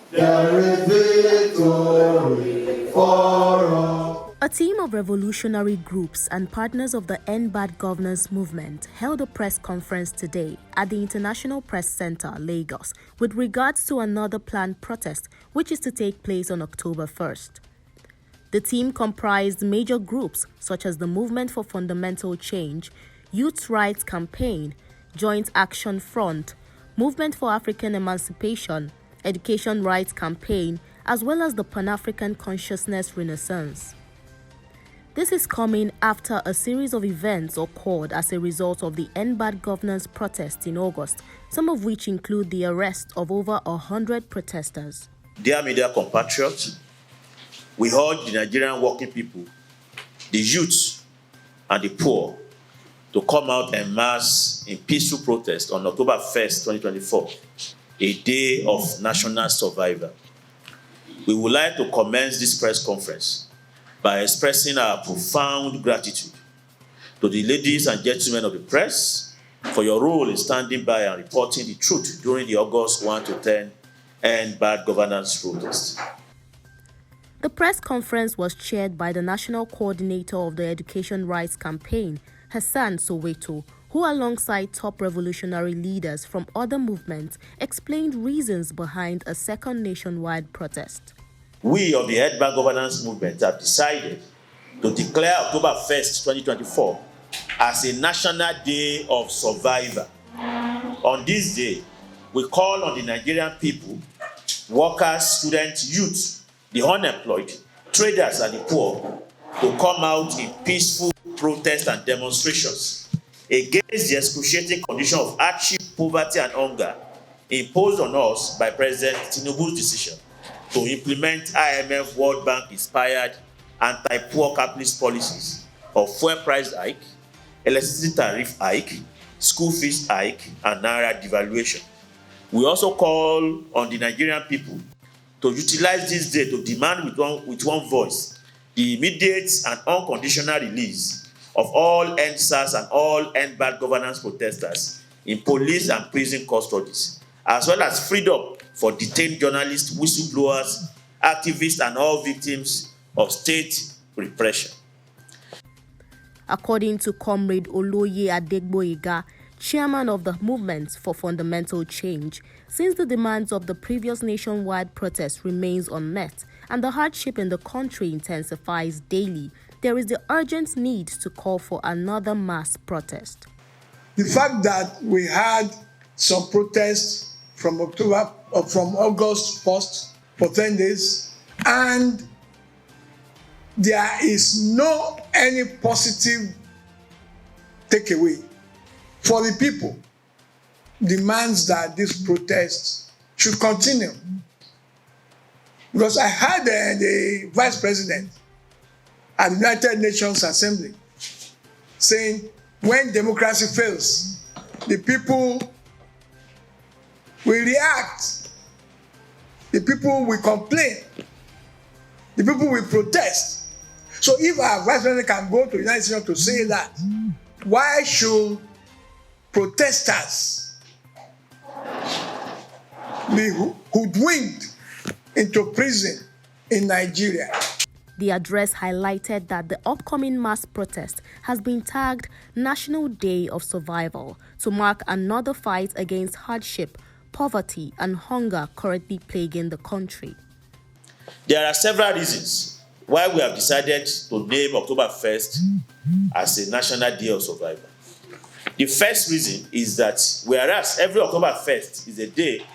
There is victory for all. A team of revolutionary groups and partners of the End Bad Governance movement held a press conference today at the International Press Center, Lagos, with regards to another planned protest which is to take place on October 1st. The team comprised major groups such as the Movement for Fundamental Change, Youth Rights Campaign, Joint Action Front, Movement for African Emancipation, Education Rights Campaign, as well as the Pan-African Consciousness Renaissance. This is coming after a series of events occurred as a result of the End Bad Governance protest in August, some of which include the arrest of over 100 protesters. Dear media compatriots, we urge the Nigerian working people, the youth, and the poor to come out en masse in peaceful protest on October 1st, 2024, a day of national survival. We would like to commence this press conference by expressing our profound gratitude to the ladies and gentlemen of the press for your role in standing by and reporting the truth during the August 1 to 10 End Bad Governance protest. The press conference was chaired by the National Coordinator of the Education Rights Campaign, Hassan Soweto, who alongside top revolutionary leaders from other movements explained reasons behind a second nationwide protest. We of the End Bad Governance movement have decided to declare October 1st, 2024 as a National Day of Survival. On this day, we call on the Nigerian people, workers, students, youth, the unemployed, traders, and the poor to come out in peaceful protests and demonstrations against the excruciating condition of hardship, poverty, and hunger imposed on us by President Tinubu's decision to implement IMF World Bank-inspired anti-poor capitalist policies of fuel price hike, electricity tariff hike, school fees hike, and naira devaluation. We also call on the Nigerian people to utilize this day to demand with one voice the immediate and unconditional release of all EndSARS and all End Bad Governance protesters in police and prison custodies, as well as freedom for detained journalists, whistleblowers, activists, and all victims of state repression. According to Comrade Oloye Adegboyega, chairman of the Movement for Fundamental Change, since the demands of the previous nationwide protest remains unmet and the hardship in the country intensifies daily, there is the urgent need to call for another mass protest. The fact that we had some protests from August 1st for 10 days, and there is no any positive takeaway for the people, demands that this protest should continue. Because I heard the Vice President at the United Nations Assembly saying, when democracy fails, the people will react, the people will complain, the people will protest. So if our Vice President can go to the United Nations to say that, why should protesters be hoodwinked into prison in Nigeria? The address highlighted that the upcoming mass protest has been tagged National Day of Survival to mark another fight against hardship, poverty, and hunger currently plaguing the country. There are several reasons why we have decided to name October 1st as a National Day of Survival. The first reason is that whereas every October 1st is a day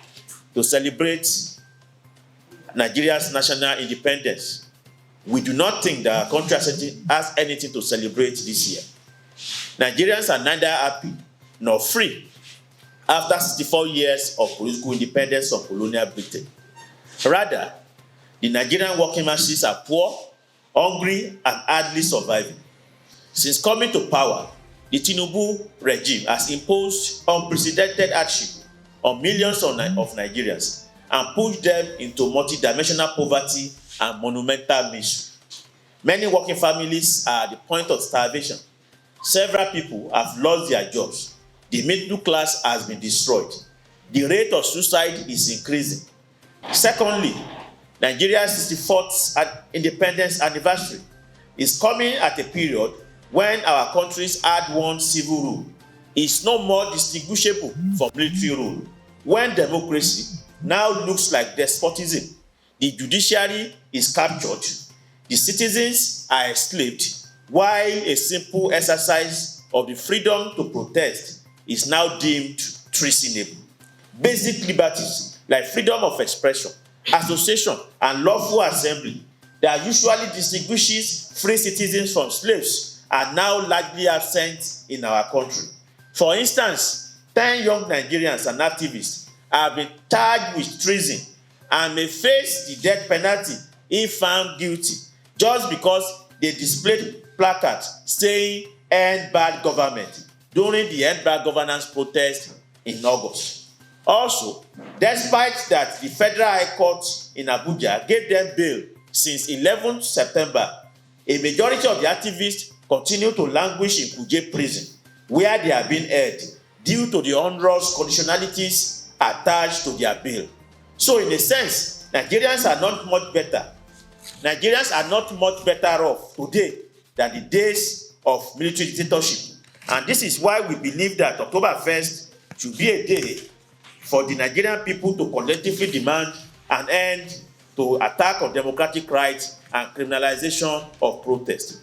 to celebrate Nigeria's national independence, we do not think that our country has anything to celebrate this year. Nigerians are neither happy nor free after 64 years of political independence from colonial Britain. Rather, the Nigerian working masses are poor, hungry, and hardly surviving. Since coming to power, the Tinubu regime has imposed unprecedented hardship on millions of Nigerians and pushed them into multidimensional poverty and monumental misery. Many working families are at the point of starvation. Several people have lost their jobs. The middle class has been destroyed. The rate of suicide is increasing. Secondly, Nigeria's 64th independence anniversary is coming at a period when our country's hard-won civil rule is no more distinguishable from military rule. When democracy now looks like despotism, the judiciary is captured, the citizens are enslaved, while a simple exercise of the freedom to protest is now deemed treasonable. Basic liberties like freedom of expression, association, and lawful assembly that usually distinguishes free citizens from slaves are now largely absent in our country. For instance, 10 young Nigerians and activists have been charged with treason and may face the death penalty if found guilty just because they displayed placards saying "End Bad Government" during the End Bad Governance protest in August. Also, despite that the Federal High Court in Abuja gave them bail since 11 September, a majority of the activists continue to languish in Kuje prison, where they are being held due to the onerous conditionalities attached to their bail. So, in a sense, Nigerians are not much better. Nigerians are not much better off today than the days of military dictatorship. And this is why we believe that October 1st should be a day for the Nigerian people to collectively demand an end to attack on democratic rights and criminalization of protest.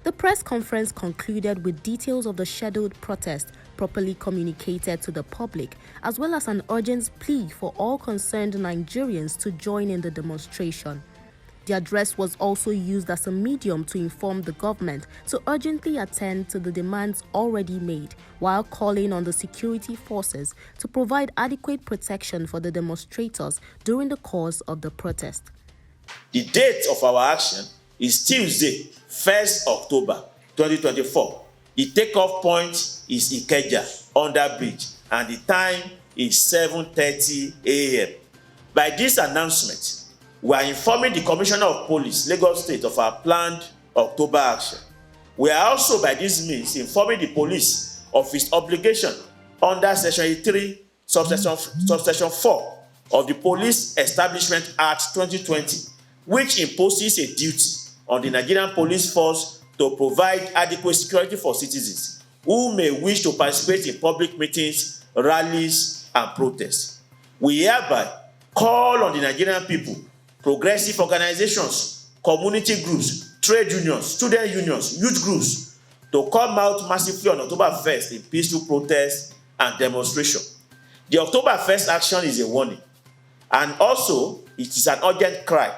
The press conference concluded with details of the scheduled protest properly communicated to the public, as well as an urgent plea for all concerned Nigerians to join in the demonstration. The address was also used as a medium to inform the government to urgently attend to the demands already made, while calling on the security forces to provide adequate protection for the demonstrators during the course of the protest. The date of our action is Tuesday, 1st October 2024. The takeoff point is Ikeja under bridge, and the time is 7:30 a.m. By this announcement, we are informing the Commissioner of Police, Lagos State, of our planned October action. We are also, by this means, informing the police of its obligation under Section 83, subsection 4 of the Police Establishment Act 2020, which imposes a duty on the Nigerian police force to provide adequate security for citizens who may wish to participate in public meetings, rallies, and protests. We hereby call on the Nigerian people, progressive organizations, community groups, trade unions, student unions, youth groups to come out massively on October 1st in peaceful protest and demonstration. The October 1st action is a warning, and also it is an urgent cry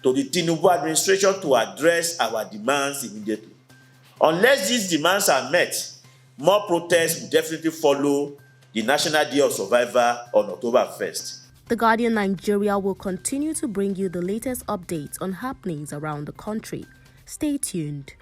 to the Tinubu administration to address our demands immediately. Unless these demands are met, more protests will definitely follow the National Day of Survivor on October 1st. The Guardian Nigeria will continue to bring you the latest updates on happenings around the country. Stay tuned.